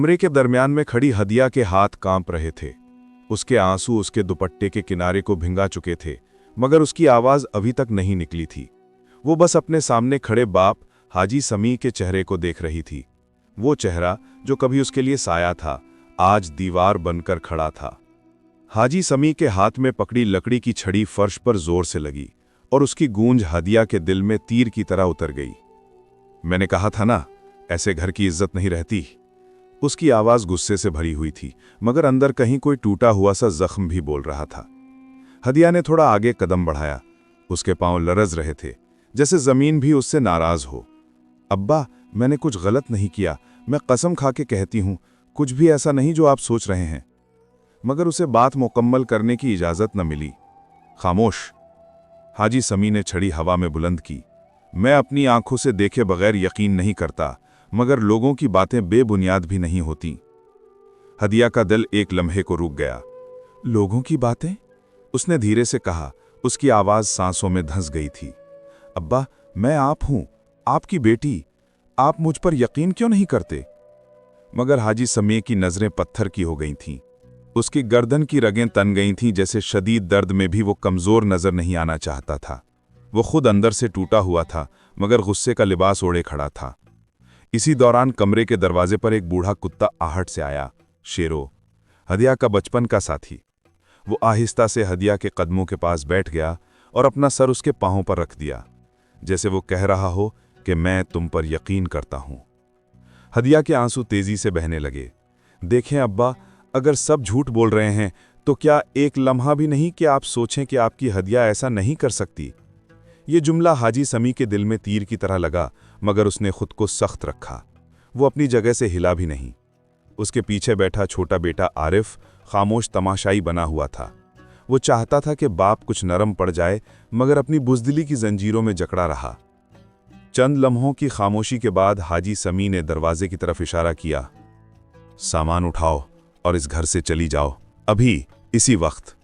कमरे के दरमियान में खड़ी हदिया के हाथ कांप रहे थे। उसके आंसू उसके दुपट्टे के किनारे को भिंगा चुके थे, मगर उसकी आवाज अभी तक नहीं निकली थी। वो बस अपने सामने खड़े बाप हाजी समी के चेहरे को देख रही थी। वो चेहरा जो कभी उसके लिए साया था, आज दीवार बनकर खड़ा था। हाजी समी के हाथ में पकड़ी लकड़ी की छड़ी फर्श पर जोर से लगी और उसकी गूंज हदिया के दिल में तीर की तरह उतर गई। मैंने कहा था ना, ऐसे घर की इज्जत नहीं रहती। उसकी आवाज गुस्से से भरी हुई थी, मगर अंदर कहीं कोई टूटा हुआ सा जख्म भी बोल रहा था। हदिया ने थोड़ा आगे कदम बढ़ाया। उसके पांव लरज रहे थे, जैसे जमीन भी उससे नाराज हो। अब्बा, मैंने कुछ गलत नहीं किया। मैं कसम खा के कहती हूं, कुछ भी ऐसा नहीं जो आप सोच रहे हैं। मगर उसे बात मुकम्मल करने की इजाजत न मिली। खामोश। हाजी समी ने छड़ी हवा में बुलंद की। मैं अपनी आंखों से देखे बगैर यकीन नहीं करता, मगर लोगों की बातें बेबुनियाद भी नहीं होती। हदिया का दिल एक लम्हे को रुक गया। लोगों की बातें? उसने धीरे से कहा। उसकी आवाज सांसों में धंस गई थी। अब्बा, मैं आप हूं, आपकी बेटी। आप मुझ पर यकीन क्यों नहीं करते? मगर हाजी समी की नजरें पत्थर की हो गई थीं। उसकी गर्दन की रगें तन गई थीं, जैसे शदीद दर्द में भी वो कमजोर नजर नहीं आना चाहता था। वो खुद अंदर से टूटा हुआ था, मगर गुस्से का लिबास ओढ़े खड़ा था। इसी दौरान कमरे के दरवाजे पर एक बूढ़ा कुत्ता आहट से आया। शेरो, हदिया का बचपन का साथी। वो आहिस्ता से हदिया के कदमों के पास बैठ गया और अपना सर उसके पांवों पर रख दिया, जैसे वो कह रहा हो कि मैं तुम पर यकीन करता हूं। हदिया के आंसू तेजी से बहने लगे। देखें अब्बा, अगर सब झूठ बोल रहे हैं तो क्या एक लम्हा भी नहीं कि आप सोचें कि आपकी हदिया ऐसा नहीं कर सकती? ये जुमला हाजी समी के दिल में तीर की तरह लगा, मगर उसने खुद को सख्त रखा। वो अपनी जगह से हिला भी नहीं। उसके पीछे बैठा छोटा बेटा आरिफ खामोश तमाशाई बना हुआ था। वो चाहता था कि बाप कुछ नरम पड़ जाए, मगर अपनी बुज़दिली की जंजीरों में जकड़ा रहा। चंद लम्हों की खामोशी के बाद हाजी समी ने दरवाजे की तरफ इशारा किया। सामान उठाओ और इस घर से चली जाओ, अभी, इसी वक्त।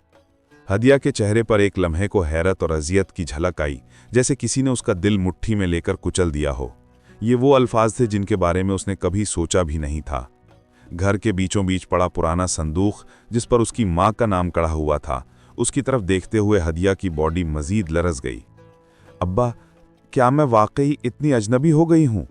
हदिया के चेहरे पर एक लम्हे को हैरत और अजियत की झलक आई, जैसे किसी ने उसका दिल मुट्ठी में लेकर कुचल दिया हो। ये वो अल्फाज थे जिनके बारे में उसने कभी सोचा भी नहीं था। घर के बीचों बीच पड़ा पुराना संदूक, जिस पर उसकी माँ का नाम कड़ा हुआ था, उसकी तरफ देखते हुए हदिया की बॉडी मजीद लरस गई। अब्बा, क्या मैं वाकई इतनी अजनबी हो गई हूँ?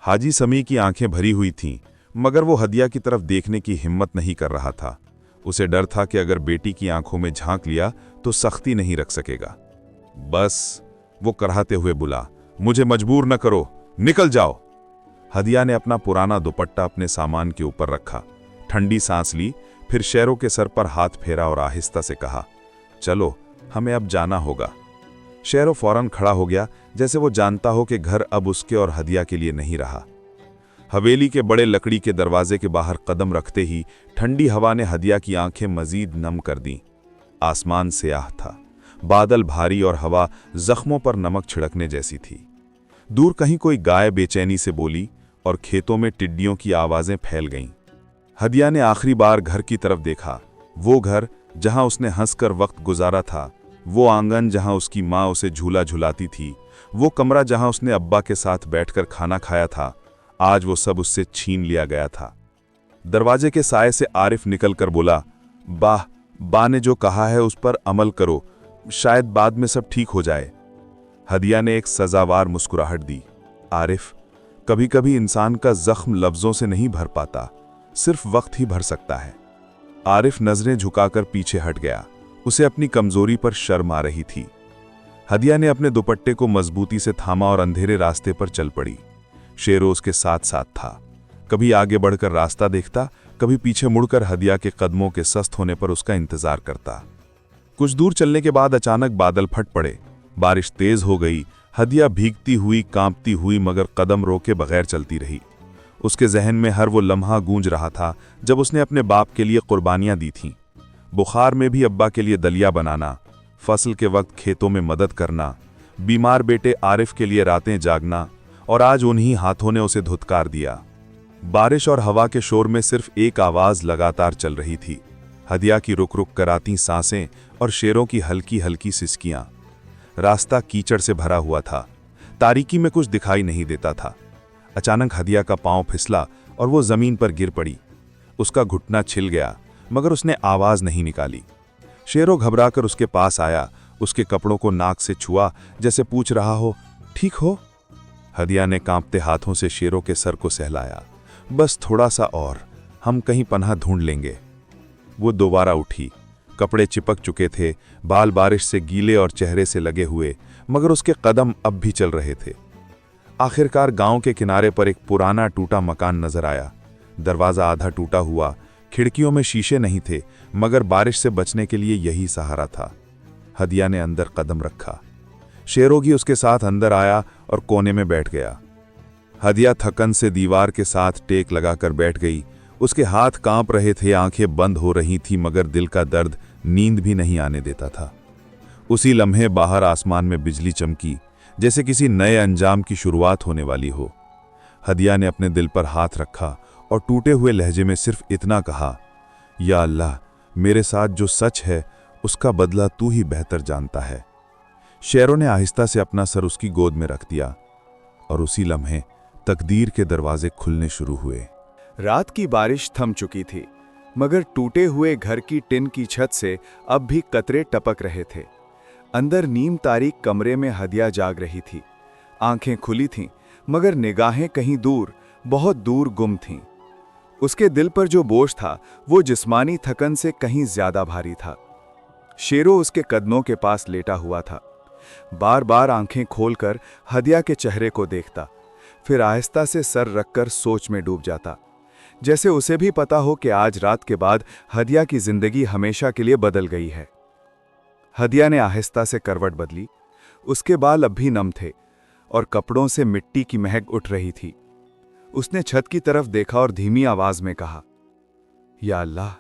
हाजी समी की आंखें भरी हुई थीं, मगर वो हदिया की तरफ देखने की हिम्मत नहीं कर रहा था। उसे डर था कि अगर बेटी की आंखों में झांक लिया तो सख्ती नहीं रख सकेगा। बस, वो कराहते हुए बोला, मुझे मजबूर न करो, निकल जाओ। हदिया ने अपना पुराना दुपट्टा अपने सामान के ऊपर रखा, ठंडी सांस ली, फिर शेरों के सर पर हाथ फेरा और आहिस्ता से कहा, चलो, हमें अब जाना होगा। शेरों फौरन खड़ा हो गया, जैसे वो जानता हो कि घर अब उसके और हदिया के लिए नहीं रहा। हवेली के बड़े लकड़ी के दरवाजे के बाहर कदम रखते ही ठंडी हवा ने हदिया की आंखें मजीद नम कर दीं। आसमान स्याह था, बादल भारी और हवा जख्मों पर नमक छिड़कने जैसी थी। दूर कहीं कोई गाय बेचैनी से बोली और खेतों में टिड्डियों की आवाजें फैल गईं। हदिया ने आखिरी बार घर की तरफ देखा। वो घर जहां उसने हंसकर वक्त गुजारा था, वो आंगन जहां उसकी माँ उसे झूला झुलाती थी, वो कमरा जहां उसने अब्बा के साथ बैठकर खाना खाया था, आज वो सब उससे छीन लिया गया था। दरवाजे के साए से आरिफ निकलकर बोला, बा ने जो कहा है उस पर अमल करो, शायद बाद में सब ठीक हो जाए। हदिया ने एक सजावार मुस्कुराहट दी। आरिफ, कभी कभी इंसान का जख्म लफ्जों से नहीं भर पाता, सिर्फ वक्त ही भर सकता है। आरिफ नजरें झुकाकर पीछे हट गया। उसे अपनी कमजोरी पर शर्म आ रही थी। हदिया ने अपने दुपट्टे को मजबूती से थामा और अंधेरे रास्ते पर चल पड़ी। शेरो उसके साथ साथ था। कभी आगे बढ़कर रास्ता देखता, कभी पीछे मुड़कर हदिया के कदमों के सस्त होने पर उसका इंतजार करता। कुछ दूर चलने के बाद अचानक बादल फट पड़े। बारिश तेज हो गई। हदिया भीगती हुई, कांपती हुई, मगर कदम रोके बगैर चलती रही। उसके जहन में हर वो लम्हा गूंज रहा था जब उसने अपने बाप के लिए कुर्बानियां दी थीं। बुखार में भी अब्बा के लिए दलिया बनाना, फसल के वक्त खेतों में मदद करना, बीमार बेटे आरिफ के लिए रातें जागना, और आज उन्हीं हाथों ने उसे धुतकार दिया। बारिश और हवा के शोर में सिर्फ एक आवाज लगातार चल रही थी, हदिया की रुक रुक कर आती सांसें और शेरों की हल्की हल्की सिसकियां। रास्ता कीचड़ से भरा हुआ था, तारीकी में कुछ दिखाई नहीं देता था। अचानक हदिया का पांव फिसला और वो जमीन पर गिर पड़ी। उसका घुटना छिल गया, मगर उसने आवाज नहीं निकाली। शेरो घबराकर उसके पास आया, उसके कपड़ों को नाक से छुआ, जैसे पूछ रहा हो, ठीक हो? हदिया ने कांपते हाथों से शेरों के सर को सहलाया। बस थोड़ा सा और, हम कहीं पनाह ढूंढ लेंगे। वो दोबारा उठी। कपड़े चिपक चुके थे, बाल बारिश से गीले और चेहरे से लगे हुए, मगर उसके कदम अब भी चल रहे थे। आखिरकार गांव के किनारे पर एक पुराना टूटा मकान नजर आया। दरवाजा आधा टूटा हुआ, खिड़कियों में शीशे नहीं थे, मगर बारिश से बचने के लिए यही सहारा था। हदिया ने अंदर कदम रखा। शेरोगी उसके साथ अंदर आया और कोने में बैठ गया। हदिया थकन से दीवार के साथ टेक लगाकर बैठ गई। उसके हाथ कांप रहे थे, आंखें बंद हो रही थी, मगर दिल का दर्द नींद भी नहीं आने देता था। उसी लम्हे बाहर आसमान में बिजली चमकी, जैसे किसी नए अंजाम की शुरुआत होने वाली हो। हदिया ने अपने दिल पर हाथ रखा और टूटे हुए लहजे में सिर्फ इतना कहा, या अल्लाह, मेरे साथ जो सच है उसका बदला तू ही बेहतर जानता है। शेरों ने आहिस्ता से अपना सर उसकी गोद में रख दिया और उसी लम्हे तकदीर के दरवाजे खुलने शुरू हुए। रात की बारिश थम चुकी थी, मगर टूटे हुए घर की टिन की छत से अब भी कतरे टपक रहे थे। अंदर नीम तारीक कमरे में हदिया जाग रही थी। आंखें खुली थीं, मगर निगाहें कहीं दूर, बहुत दूर गुम थीं। उसके दिल पर जो बोझ था वो जिस्मानी थकन से कहीं ज्यादा भारी था। शेरो उसके कदमों के पास लेटा हुआ था। बार बार आंखें खोलकर हदिया के चेहरे को देखता, फिर आहिस्ता से सर रखकर सोच में डूब जाता, जैसे उसे भी पता हो कि आज रात के बाद हदिया की जिंदगी हमेशा के लिए बदल गई है। हदिया ने आहिस्ता से करवट बदली। उसके बाल अब भी नम थे और कपड़ों से मिट्टी की महक उठ रही थी। उसने छत की तरफ देखा और धीमी आवाज में कहा, या अल्लाह,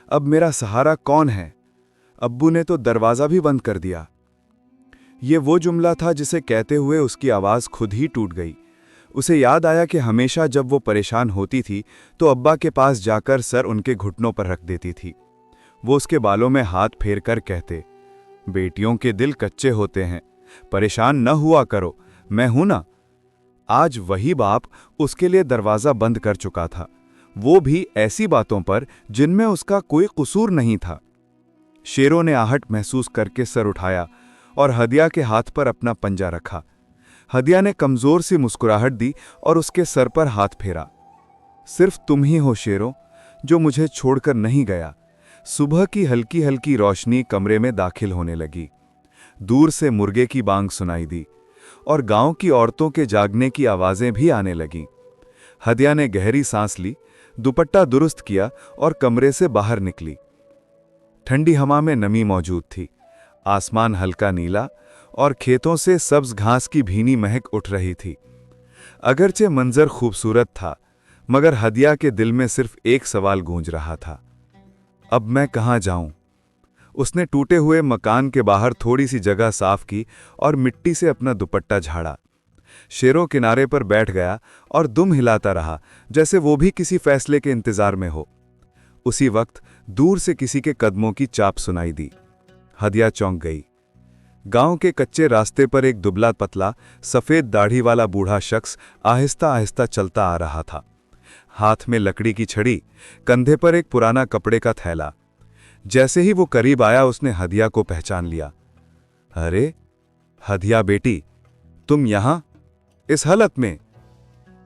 अब मेरा सहारा कौन है? अब्बू ने तो दरवाजा भी बंद कर दिया। ये वो जुमला था जिसे कहते हुए उसकी आवाज खुद ही टूट गई। उसे याद आया कि हमेशा जब वो परेशान होती थी तो अब्बा के पास जाकर सर उनके घुटनों पर रख देती थी। वो उसके बालों में हाथ फेर कर कहते, बेटियों के दिल कच्चे होते हैं, परेशान न हुआ करो, मैं हूं ना। आज वही बाप उसके लिए दरवाजा बंद कर चुका था, वो भी ऐसी बातों पर जिनमें उसका कोई कसूर नहीं था। शेरों ने आहट महसूस करके सर उठाया और हदिया के हाथ पर अपना पंजा रखा। हदिया ने कमजोर सी मुस्कुराहट दी और उसके सर पर हाथ फेरा। सिर्फ तुम ही हो शेरों, जो मुझे छोड़कर नहीं गया। सुबह की हल्की हल्की रोशनी कमरे में दाखिल होने लगी। दूर से मुर्गे की बांग सुनाई दी और गांव की औरतों के जागने की आवाजें भी आने लगीं। हदिया ने गहरी सांस ली, दुपट्टा दुरुस्त किया और कमरे से बाहर निकली। ठंडी हवा में नमी मौजूद थी। आसमान हल्का नीला और खेतों से सब्ज घास की भीनी महक उठ रही थी। अगरचे मंजर खूबसूरत था, मगर हदिया के दिल में सिर्फ एक सवाल गूंज रहा था, अब मैं कहां जाऊं? उसने टूटे हुए मकान के बाहर थोड़ी सी जगह साफ की और मिट्टी से अपना दुपट्टा झाड़ा। शेरों किनारे पर बैठ गया और दुम हिलाता रहा, जैसे वो भी किसी फैसले के इंतजार में हो। उसी वक्त दूर से किसी के कदमों की चाप सुनाई दी। हदिया चौंक गई। गांव के कच्चे रास्ते पर एक दुबला पतला सफेद दाढ़ी वाला बूढ़ा शख्स आहिस्ता आहिस्ता चलता आ रहा था। हाथ में लकड़ी की छड़ी, कंधे पर एक पुराना कपड़े का थैला। जैसे ही वो करीब आया उसने हदिया को पहचान लिया। अरे हदिया बेटी, तुम यहां इस हालत में?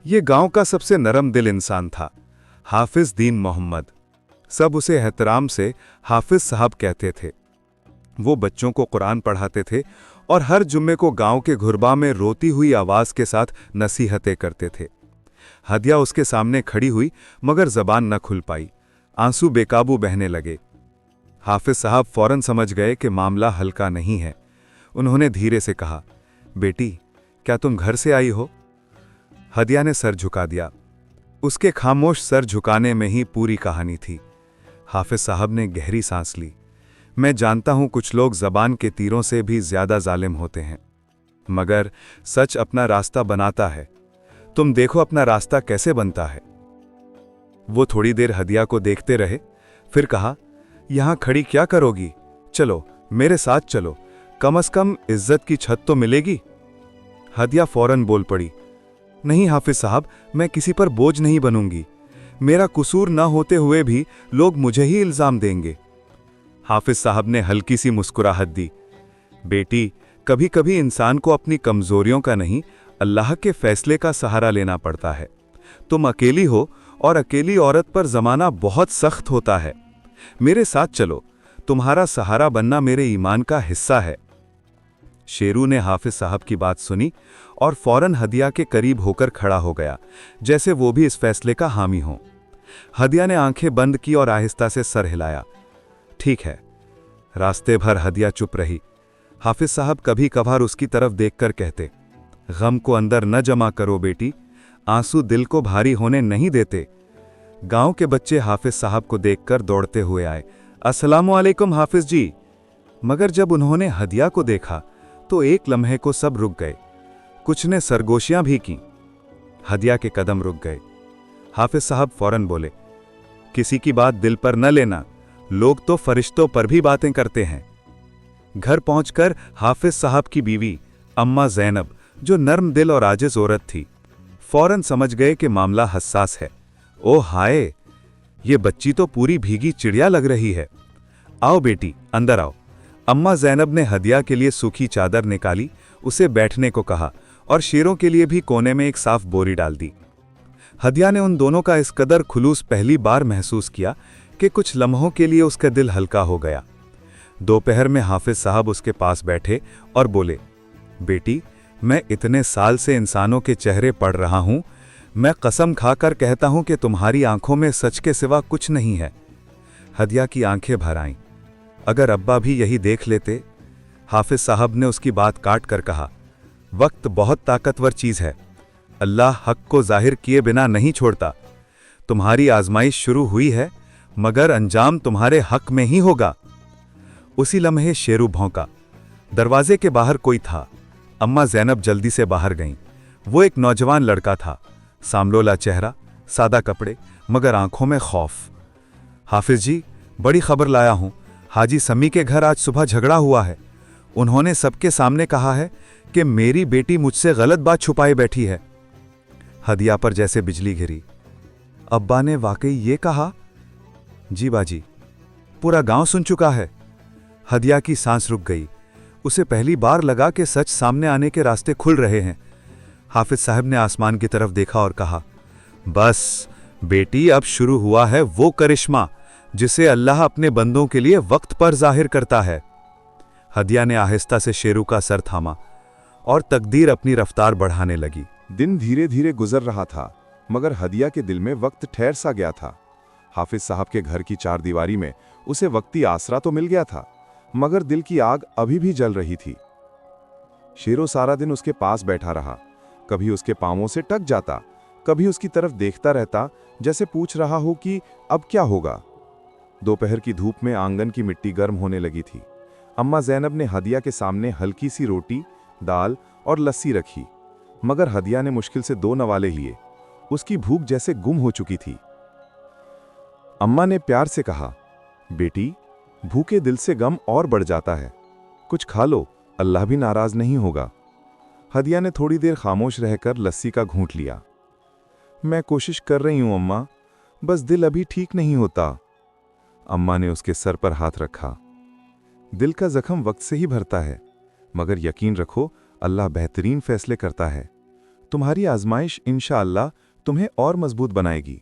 ये गांव का सबसे नरम दिल इंसान था, हाफिज दीन मोहम्मद। सब उसे एहतराम से हाफिज साहब कहते थे। वो बच्चों को कुरान पढ़ाते थे और हर जुम्मे को गांव के घुरबा में रोती हुई आवाज के साथ नसीहतें करते थे। हदिया उसके सामने खड़ी हुई, मगर जबान न खुल पाई। आंसू बेकाबू बहने लगे। हाफिज साहब फौरन समझ गए कि मामला हल्का नहीं है। उन्होंने धीरे से कहा, बेटी, क्या तुम घर से आई हो? हदिया ने सर झुका दिया। उसके खामोश सर झुकाने में ही पूरी कहानी थी। हाफिज साहब ने गहरी सांस ली। मैं जानता हूं कुछ लोग जबान के तीरों से भी ज्यादा जालिम होते हैं, मगर सच अपना रास्ता बनाता है। तुम देखो अपना रास्ता कैसे बनता है। वो थोड़ी देर हदिया को देखते रहे, फिर कहा, यहां खड़ी क्या करोगी? चलो मेरे साथ चलो, कम से कम इज्जत की छत तो मिलेगी। हदिया फौरन बोल पड़ी, नहीं हाफिज साहब, मैं किसी पर बोझ नहीं बनूंगी। मेरा कसूर न होते हुए भी लोग मुझे ही इल्जाम देंगे। हाफिज साहब ने हल्की सी मुस्कुराहट दी। बेटी, कभी कभी इंसान को अपनी कमजोरियों का नहीं, अल्लाह के फैसले का सहारा लेना पड़ता है। तुम अकेली हो और अकेली औरत पर जमाना बहुत सख्त होता है। मेरे साथ चलो, तुम्हारा सहारा बनना मेरे ईमान का हिस्सा है। शेरू ने हाफिज साहब की बात सुनी और फौरन हदिया के करीब होकर खड़ा हो गया, जैसे वो भी इस फैसले का हामी हो। हदिया ने आंखें बंद की और आहिस्ता से सर हिलाया। ठीक है। रास्ते भर हदिया चुप रही। हाफिज साहब कभी कभार उसकी तरफ देखकर कहते, गम को अंदर न जमा करो बेटी, आंसू दिल को भारी होने नहीं देते। गांव के बच्चे हाफिज साहब को देखकर दौड़ते हुए आए। अस्सलामु अलैकुम हाफिज जी। मगर जब उन्होंने हदिया को देखा तो एक लम्हे को सब रुक गए। कुछ ने सरगोशियां भी की। हदिया के कदम रुक गए। हाफिज साहब फौरन बोले, किसी की बात दिल पर न लेना, लोग तो फरिश्तों पर भी बातें करते हैं। घर पहुंचकर हाफिज साहब की बीवी अम्मा ज़ैनब, जो नर्म दिल और आजिज औरत थी, फौरन समझ गए कि मामला हसास है। ओ हाय, ये बच्ची तो पूरी भीगी चिड़िया लग रही है। आओ बेटी, अंदर आओ। अम्मा ज़ैनब ने हदिया के लिए सूखी चादर निकाली, उसे बैठने को कहा और शेरों के लिए भी कोने में एक साफ बोरी डाल दी। हदिया ने उन दोनों का इस कदर खुलूस पहली बार महसूस किया कि कुछ लम्हों के लिए उसका दिल हल्का हो गया। दोपहर में हाफिज साहब उसके पास बैठे और बोले, बेटी, मैं इतने साल से इंसानों के चेहरे पढ़ रहा हूं, मैं कसम खाकर कहता हूं कि तुम्हारी आंखों में सच के सिवा कुछ नहीं है। हदिया की आंखें भर आईं। अगर अब्बा भी यही देख लेते। हाफिज साहब ने उसकी बात काट कर कहा, वक्त बहुत ताकतवर चीज है, अल्लाह हक को जाहिर किए बिना नहीं छोड़ता। तुम्हारी आजमाइश शुरू हुई है, मगर अंजाम तुम्हारे हक में ही होगा। उसी लम्हे शेरू भौंका। दरवाजे के बाहर कोई था। अम्मा ज़ैनब जल्दी से बाहर गईं। वो एक नौजवान लड़का था, सामलोला चेहरा, सादा कपड़े, मगर आंखों में खौफ। हाफिज जी, बड़ी खबर लाया हूं। हाजी समी के घर आज सुबह झगड़ा हुआ है। उन्होंने सबके सामने कहा है कि मेरी बेटी मुझसे गलत बात छुपाए बैठी है। हदिया पर जैसे बिजली गिरी। अब्बा ने वाकई ये कहा? जी बाजी, पूरा गांव सुन चुका है। हदिया की सांस रुक गई। उसे पहली बार लगा कि सच सामने आने के रास्ते खुल रहे हैं। हाफिज साहब ने आसमान की तरफ देखा और कहा, बस बेटी, अब शुरू हुआ है वो करिश्मा जिसे अल्लाह अपने बंदों के लिए वक्त पर जाहिर करता है। हदिया ने आहिस्ता से शेरू का सर थामा और तकदीर अपनी रफ्तार बढ़ाने लगी। दिन धीरे धीरे गुजर रहा था, मगर हदिया के दिल में वक्त ठहर सा गया था। हाफिज साहब के घर की चारदीवारी में उसे वक्ती आसरा तो मिल गया था, मगर दिल की आग अभी भी जल रही थी। शेरो सारा दिन उसके पास बैठा रहा। कभी उसके पांवों से टक जाता, कभी उसकी तरफ देखता रहता, जैसे पूछ रहा हो कि अब क्या होगा। दोपहर की धूप में आंगन की मिट्टी गर्म होने लगी थी। अम्मा ज़ैनब ने हदिया के सामने हल्की सी रोटी, दाल और लस्सी रखी, मगर हदिया ने मुश्किल से 2 नवाले लिए। उसकी भूख जैसे गुम हो चुकी थी। अम्मा ने प्यार से कहा, बेटी, भूखे दिल से गम और बढ़ जाता है, कुछ खा लो, अल्लाह भी नाराज नहीं होगा। हदिया ने थोड़ी देर खामोश रहकर लस्सी का घूंट लिया। मैं कोशिश कर रही हूं अम्मा, बस दिल अभी ठीक नहीं होता। अम्मा ने उसके सर पर हाथ रखा। दिल का जख्म वक्त से ही भरता है, मगर यकीन रखो, अल्लाह बेहतरीन फैसले करता है। तुम्हारी आजमाइश इंशाअल्लाह तुम्हें और मजबूत बनाएगी।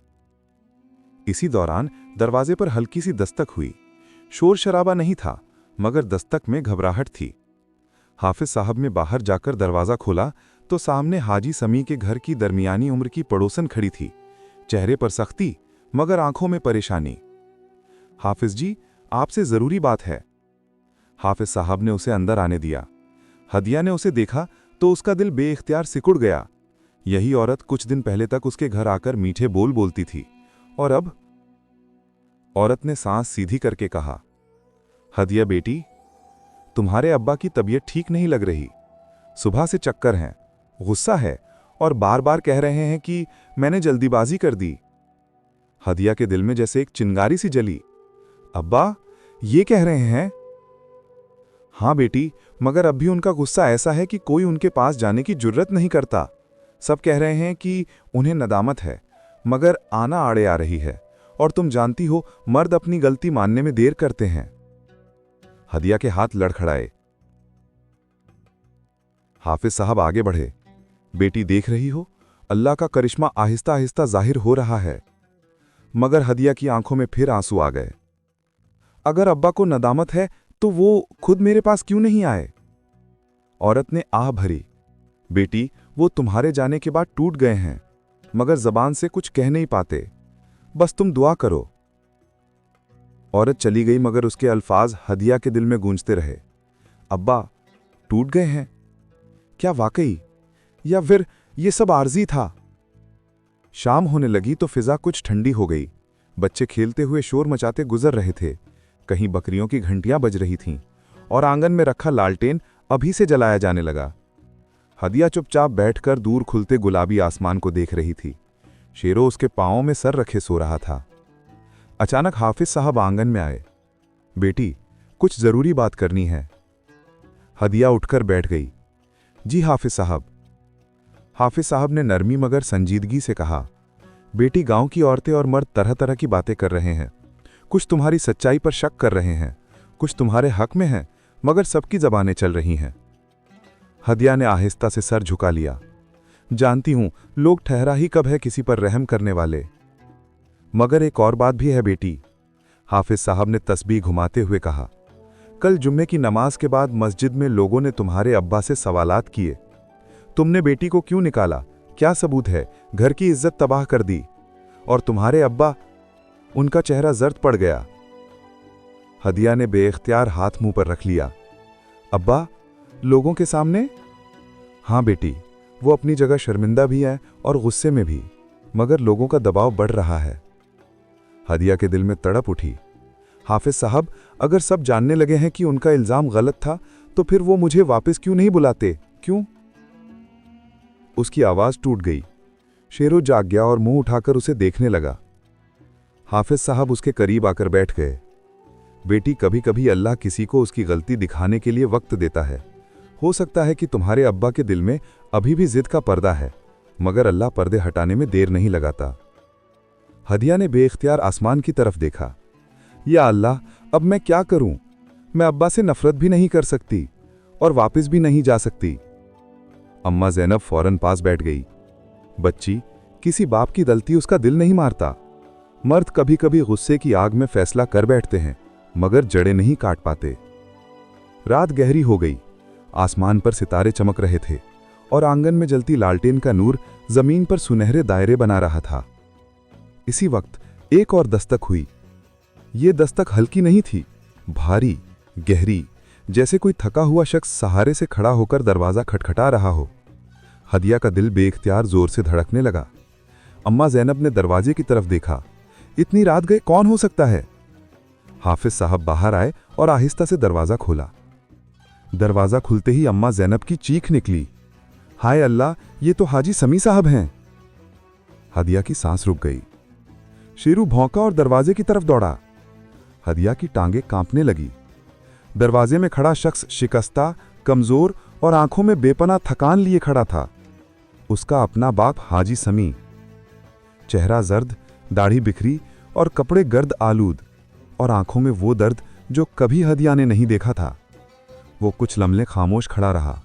इसी दौरान दरवाजे पर हल्की सी दस्तक हुई। शोर शराबा नहीं था, मगर दस्तक में घबराहट थी। हाफिज साहब ने बाहर जाकर दरवाजा खोला तो सामने हाजी समी के घर की दरमियानी उम्र की पड़ोसन खड़ी थी। चेहरे पर सख्ती, मगर आंखों में परेशानी। हाफिज जी, आपसे जरूरी बात है। हाफिज साहब ने उसे अंदर आने दिया। हदिया ने उसे देखा तो उसका दिल बेइख्तियार सिकुड़ गया। यही औरत कुछ दिन पहले तक उसके घर आकर मीठे बोल बोलती थी, और अब? औरत ने सांस सीधी करके कहा, हदिया बेटी, तुम्हारे अब्बा की तबीयत ठीक नहीं लग रही। सुबह से चक्कर हैं, गुस्सा है और बार बार कह रहे हैं कि मैंने जल्दीबाजी कर दी। हदिया के दिल में जैसे एक चिंगारी सी जली। अब्बा ये कह रहे हैं? हाँ बेटी, मगर अब भी उनका गुस्सा ऐसा है कि कोई उनके पास जाने की जुर्रत नहीं करता। सब कह रहे हैं कि उन्हें नदामत है, मगर आना आड़े आ रही है, और तुम जानती हो मर्द अपनी गलती मानने में देर करते हैं। हदिया के हाथ लड़खड़ाए। हाफिज साहब आगे बढ़े। बेटी देख रही हो, अल्लाह का करिश्मा आहिस्ता आहिस्ता जाहिर हो रहा है। मगर हदिया की आंखों में फिर आंसू आ गए। अगर अब्बा को नदामत है तो वो खुद मेरे पास क्यों नहीं आए? औरत ने आह भरी। बेटी, वो तुम्हारे जाने के बाद टूट गए हैं, मगर जबान से कुछ कह नहीं पाते। बस तुम दुआ करो। औरत चली गई, मगर उसके अल्फाज हदिया के दिल में गूंजते रहे। अब्बा टूट गए हैं? क्या वाकई? या फिर ये सब आर्जी था? शाम होने लगी तो फिजा कुछ ठंडी हो गई। बच्चे खेलते हुए शोर मचाते गुजर रहे थे। कहीं बकरियों की घंटियां बज रही थीं और आंगन में रखा लालटेन अभी से जलाया जाने लगा। हदिया चुपचाप बैठकर दूर खुलते गुलाबी आसमान को देख रही थी। शेरो उसके पांवों में सर रखे सो रहा था। अचानक हाफिज साहब आंगन में आए। बेटी, कुछ जरूरी बात करनी है। हदिया उठकर बैठ गई। जी हाफिज साहब। हाफिज साहब ने नरमी मगर संजीदगी से कहा, बेटी, गांव की औरतें और मर्द तरह तरह की बातें कर रहे हैं। कुछ तुम्हारी सच्चाई पर शक कर रहे हैं, कुछ तुम्हारे हक में हैं, मगर सबकी जबानें चल रही हैं। हदिया ने आहिस्ता से सर झुका लिया। जानती हूं, लोग ठहरा ही कब है किसी पर रहम करने वाले। मगर एक और बात भी है बेटी। हाफिज साहब ने तस्बीह घुमाते हुए कहा, कल जुम्मे की नमाज के बाद मस्जिद में लोगों ने तुम्हारे अब्बा से सवालात किए। तुमने बेटी को क्यों निकाला? क्या सबूत है? घर की इज्जत तबाह कर दी। और तुम्हारे अब्बा? उनका चेहरा जर्द पड़ गया। हदिया ने बेइख्तियार हाथ मुंह पर रख लिया। अब्बा, लोगों के सामने? हाँ बेटी, वो अपनी जगह शर्मिंदा भी है और गुस्से में भी, मगर लोगों का दबाव बढ़ रहा है। हदिया के दिल में तड़प उठी। हाफिज साहब, अगर सब जानने लगे हैं कि उनका इल्जाम गलत था, तो फिर वो मुझे वापस क्यों नहीं बुलाते? क्यों? उसकी आवाज टूट गई। शेरो जाग गया और मुंह उठाकर उसे देखने लगा। हाफिज साहब उसके करीब आकर बैठ गए। बेटी, कभी कभी अल्लाह किसी को उसकी गलती दिखाने के लिए वक्त देता है। हो सकता है कि तुम्हारे अब्बा के दिल में अभी भी जिद का पर्दा है, मगर अल्लाह पर्दे हटाने में देर नहीं लगाता। हदिया ने बेइख्तियार आसमान की तरफ देखा। या अल्लाह, अब मैं क्या करूं? मैं अब्बा से नफरत भी नहीं कर सकती और वापस भी नहीं जा सकती। अम्मा ज़ैनब फौरन पास बैठ गई। बच्ची, किसी बाप की गलती उसका दिल नहीं मारता। मर्द कभी कभी गुस्से की आग में फैसला कर बैठते हैं, मगर जड़ें नहीं काट पाते। रात गहरी हो गई। आसमान पर सितारे चमक रहे थे और आंगन में जलती लालटेन का नूर जमीन पर सुनहरे दायरे बना रहा था। इसी वक्त एक और दस्तक हुई। ये दस्तक हल्की नहीं थी, भारी, गहरी, जैसे कोई थका हुआ शख्स सहारे से खड़ा होकर दरवाजा खटखटा रहा हो। हदिया का दिल बेइख्तियार जोर से धड़कने लगा। अम्मा ज़ैनब ने दरवाजे की तरफ देखा। इतनी रात गए कौन हो सकता है? हाफिज साहब बाहर आए और आहिस्ता से दरवाजा खोला। दरवाजा खुलते ही अम्मा ज़ैनब की चीख निकली। हाय अल्लाह, ये तो हाजी समी साहब हैं। हदिया की सांस रुक गई। शेरू भौंका और दरवाजे की तरफ दौड़ा। हदिया की टांगें कांपने लगी। दरवाजे में खड़ा शख्स शिकस्ता, कमजोर और आंखों में बेपनाह थकान लिए खड़ा था। उसका अपना बाप हाजी समी। चेहरा जर्द, दाढ़ी बिखरी और कपड़े गर्द आलूद, और आंखों में वो दर्द जो कभी हदिया ने नहीं देखा था। वो कुछ लम्हे खामोश खड़ा रहा,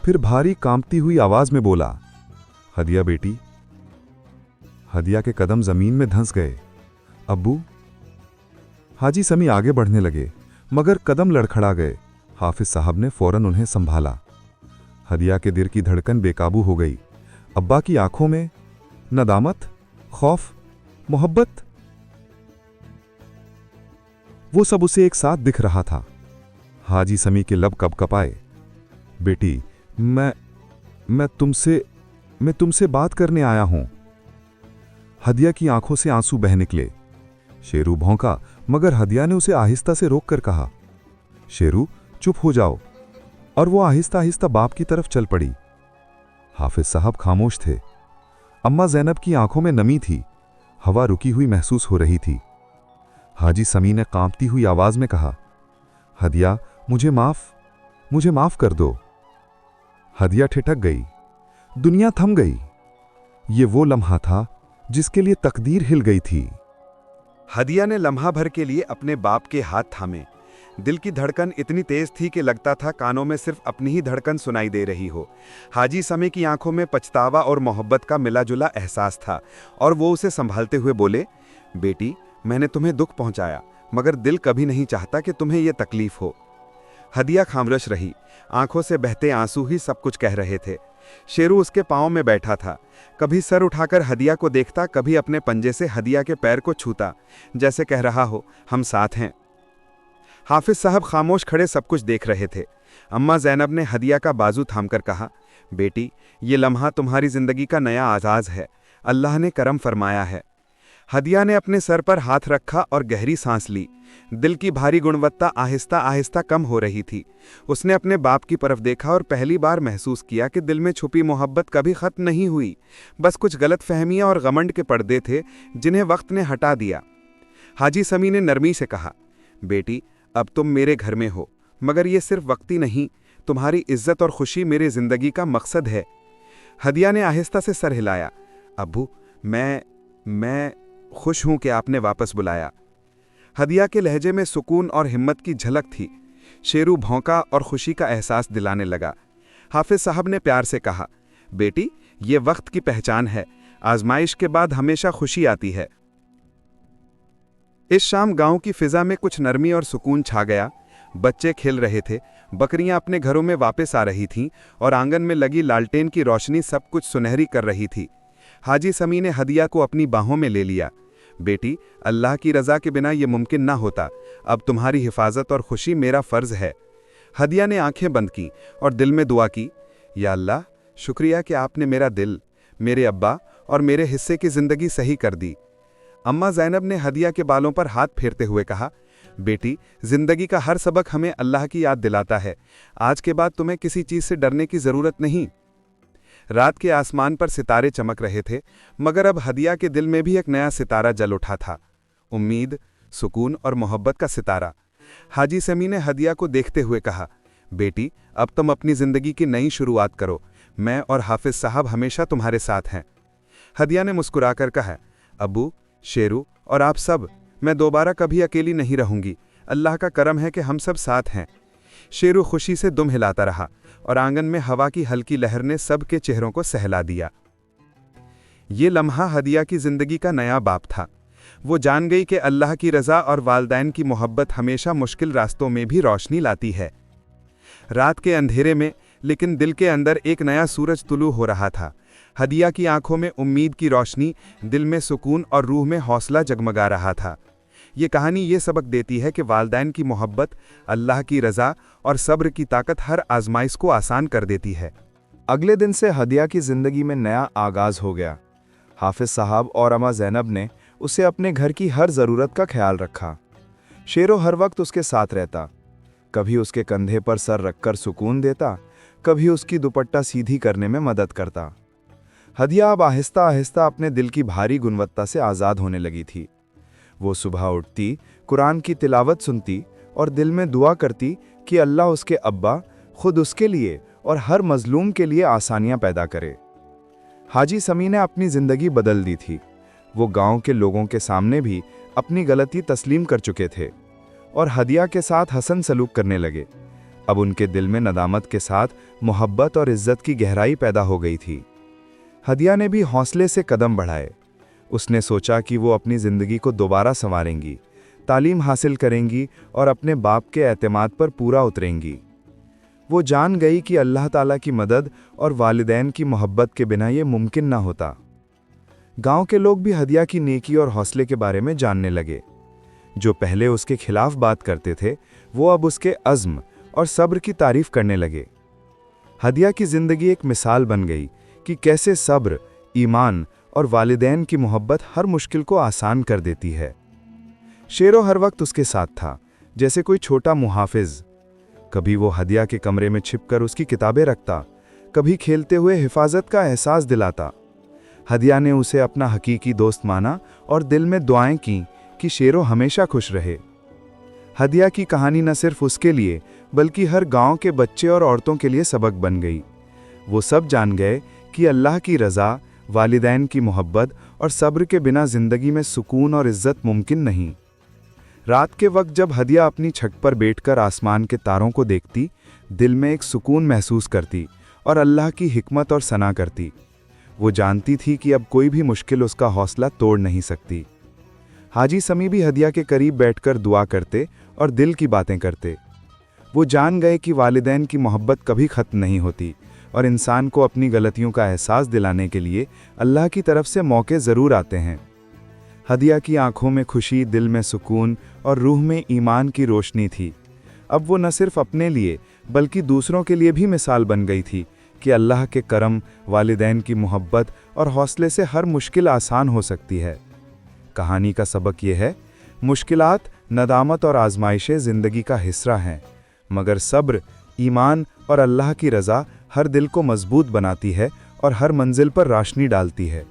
फिर भारी कांपती हुई आवाज में बोला, हदिया बेटी। हदिया के कदम जमीन में धंस गए। अब्बू। हाजी समी आगे बढ़ने लगे, मगर कदम लड़खड़ा गए। हाफिज साहब ने फौरन उन्हें संभाला। हदिया के दिल की धड़कन बेकाबू हो गई। अब्बा की आंखों में नदामत, खौफ, मोहब्बत, वो सब उसे एक साथ दिख रहा था। हाजी समी के लब कपकपाए। बेटी, मैं तुमसे बात करने आया हूं। हदिया की आंखों से आंसू बह निकले। शेरू भौंका, मगर हदिया ने उसे आहिस्ता से रोककर कहा, शेरू चुप हो जाओ, और वो आहिस्ता आहिस्ता बाप की तरफ चल पड़ी। हाफिज साहब खामोश थे। अम्मा ज़ैनब की आंखों में नमी थी, हवा रुकी हुई महसूस हो रही थी। हाजी समी ने कांपती हुई आवाज में कहा, हदिया, मुझे माफ कर दो। हदिया ठिठक गई। दुनिया थम गई। ये वो लम्हा था जिसके लिए तकदीर हिल गई थी। हदिया ने लम्हा भर के लिए अपने बाप के हाथ थामे। दिल की धड़कन इतनी तेज थी कि लगता था कानों में सिर्फ अपनी ही धड़कन सुनाई दे रही हो। हाजी समी की आंखों में पछतावा और मोहब्बत का मिला जुला एहसास था और वो उसे संभालते हुए बोले, बेटी, मैंने तुम्हें दुख पहुंचाया, मगर दिल कभी नहीं चाहता कि तुम्हें यह तकलीफ हो। हदिया खामोश रही। आंखों से बहते आंसू ही सब कुछ कह रहे थे। शेरू उसके पांव में बैठा था। कभी सर उठाकर हदिया को देखता, कभी अपने पंजे से हदिया के पैर को छूता, जैसे कह रहा हो, हम साथ हैं। हाफिज साहब खामोश खड़े सब कुछ देख रहे थे। अम्मा ज़ैनब ने हदिया का बाजू थामकर कहा, बेटी, ये लम्हा तुम्हारी जिंदगी का नया आगाज है। अल्लाह ने करम फरमाया है। हदिया ने अपने सर पर हाथ रखा और गहरी सांस ली। दिल की भारी गुणवत्ता आहिस्ता आहिस्ता कम हो रही थी। उसने अपने बाप की तरफ देखा और पहली बार महसूस किया कि दिल में छुपी मोहब्बत कभी खत्म नहीं हुई। बस कुछ गलतफहमियां और घमंड के पर्दे थे जिन्हें वक्त ने हटा दिया। हाजी समी ने नरमी से कहा, बेटी, अब तुम मेरे घर में हो, मगर ये सिर्फ वक्ती नहीं, तुम्हारी इज्जत और खुशी मेरे जिंदगी का मकसद है। हदिया ने आहिस्ता से सर हिलाया। अब्बू, मैं खुश हूं कि आपने वापस बुलाया। हदिया के लहजे में सुकून और हिम्मत की झलक थी। शेरू भौंका और खुशी का एहसास दिलाने लगा। हाफिज साहब ने प्यार से कहा, बेटी, ये वक्त की पहचान है। आजमाइश के बाद हमेशा खुशी आती है। इस शाम गांव की फिजा में कुछ नरमी और सुकून छा गया। बच्चे खेल रहे थे, बकरियां अपने घरों में वापस आ रही थीं और आंगन में लगी लालटेन की रोशनी सब कुछ सुनहरी कर रही थी। हाजी समी ने हदिया को अपनी बाहों में ले लिया। बेटी, अल्लाह की रज़ा के बिना यह मुमकिन ना होता। अब तुम्हारी हिफाजत और खुशी मेरा फ़र्ज़ है। हदिया ने आंखें बंद की और दिल में दुआ की, या अल्लाह, शुक्रिया कि आपने मेरा दिल, मेरे अब्बा और मेरे हिस्से की ज़िंदगी सही कर दी। अम्मा ज़ैनब ने हदिया के बालों पर हाथ फेरते हुए कहा, बेटी, ज़िंदगी का हर सबक हमें अल्लाह की याद दिलाता है। आज के बाद तुम्हें किसी चीज़ से डरने की ज़रूरत नहीं। रात के आसमान पर सितारे चमक रहे थे, मगर अब हदिया के दिल में भी एक नया सितारा जल उठा था। उम्मीद, सुकून और मोहब्बत का सितारा। हाजी समी ने हदिया को देखते हुए कहा, बेटी, अब तुम अपनी ज़िंदगी की नई शुरुआत करो। मैं और हाफिज साहब हमेशा तुम्हारे साथ हैं। हदिया ने मुस्कुराकर कहा, अब्बू, शेरू और आप सब, मैं दोबारा कभी अकेली नहीं रहूंगी। अल्लाह का करम है कि हम सब साथ हैं। शेरू खुशी से दुम हिलाता रहा और आंगन में हवा की हल्की लहर ने सबके चेहरों को सहला दिया। ये लम्हा हदिया की जिंदगी का नया बाप था। वो जान गई कि अल्लाह की रज़ा और वालदैन की मोहब्बत हमेशा मुश्किल रास्तों में भी रोशनी लाती है। रात के अंधेरे में लेकिन दिल के अंदर एक नया सूरज तुलू हो रहा था। हदिया की आंखों में उम्मीद की रोशनी, दिल में सुकून और रूह में हौसला जगमगा रहा था। ये कहानी ये सबक देती है कि वालदैन की मोहब्बत, अल्लाह की रज़ा और सब्र की ताकत हर आजमाइश को आसान कर देती है। अगले दिन से हदिया की जिंदगी में नया आगाज हो गया। हाफिज साहब और अम्मा ज़ैनब ने उसे अपने घर की हर ज़रूरत का ख्याल रखा। शेरो हर वक्त उसके साथ रहता, कभी उसके कंधे पर सर रखकर सुकून देता, कभी उसकी दुपट्टा सीधी करने में मदद करता। हदिया अब आहिस्ता आहिस्ता अपने दिल की भारी गुणवत्ता से आज़ाद होने लगी थी। वो सुबह उठती, कुरान की तिलावत सुनती और दिल में दुआ करती कि अल्लाह उसके अब्बा, खुद उसके लिए और हर मजलूम के लिए आसानियां पैदा करे। हाजी समी ने अपनी ज़िंदगी बदल दी थी। वो गांव के लोगों के सामने भी अपनी गलती तस्लीम कर चुके थे और हदिया के साथ हसन सलूक करने लगे। अब उनके दिल में नदामत के साथ मोहब्बत और इज्जत की गहराई पैदा हो गई थी। हदिया ने भी हौसले से कदम बढ़ाए। उसने सोचा कि वो अपनी ज़िंदगी को दोबारा संवारेंगी, तालीम हासिल करेंगी और अपने बाप के एतमाद पर पूरा उतरेंगी। वो जान गई कि अल्लाह ताला की मदद और वालिदैन की मोहब्बत के बिना ये मुमकिन ना होता। गांव के लोग भी हदिया की नेकी और हौसले के बारे में जानने लगे। जो पहले उसके खिलाफ बात करते थे, वो अब उसके अज़्म और सब्र की तारीफ करने लगे। हदिया की ज़िंदगी एक मिसाल बन गई कि कैसे सब्र, ईमान और वालिदैन की मोहब्बत हर मुश्किल को आसान कर देती है। शेरो हर वक्त उसके साथ था, जैसे कोई छोटा मुहाफिज। कभी वो हदिया के कमरे में छिपकर उसकी किताबें रखता, कभी खेलते हुए हिफाजत का एहसास दिलाता। हदिया ने उसे अपना हकीकी दोस्त माना और दिल में दुआएं की कि शेरो हमेशा खुश रहे। हदिया की कहानी न सिर्फ उसके लिए बल्कि हर गांव के बच्चे और औरतों के लिए सबक बन गई। वो सब जान गए कि अल्लाह की रज़ा, वालिदैन की मोहब्बत और सब्र के बिना ज़िंदगी में सुकून और इज्जत मुमकिन नहीं। रात के वक्त जब हदिया अपनी छत पर बैठकर आसमान के तारों को देखती, दिल में एक सुकून महसूस करती और अल्लाह की हिकमत और सना करती। वो जानती थी कि अब कोई भी मुश्किल उसका हौसला तोड़ नहीं सकती। हाजी समी भी हदिया के करीब बैठकर दुआ करते और दिल की बातें करते। वो जान गए कि वालिदैन की मोहब्बत कभी ख़त्म नहीं होती और इंसान को अपनी गलतियों का एहसास दिलाने के लिए अल्लाह की तरफ से मौके ज़रूर आते हैं। हदिया की आंखों में खुशी, दिल में सुकून और रूह में ईमान की रोशनी थी। अब वो न सिर्फ अपने लिए बल्कि दूसरों के लिए भी मिसाल बन गई थी कि अल्लाह के करम, वालिदैन की मोहब्बत और हौसले से हर मुश्किल आसान हो सकती है। कहानी का सबक ये है, मुश्किलात, नदामत और आजमाइशें ज़िंदगी का हिस्सा हैं, मगर सब्र, ईमान और अल्लाह की रज़ा हर दिल को मजबूत बनाती है और हर मंजिल पर रोशनी डालती है।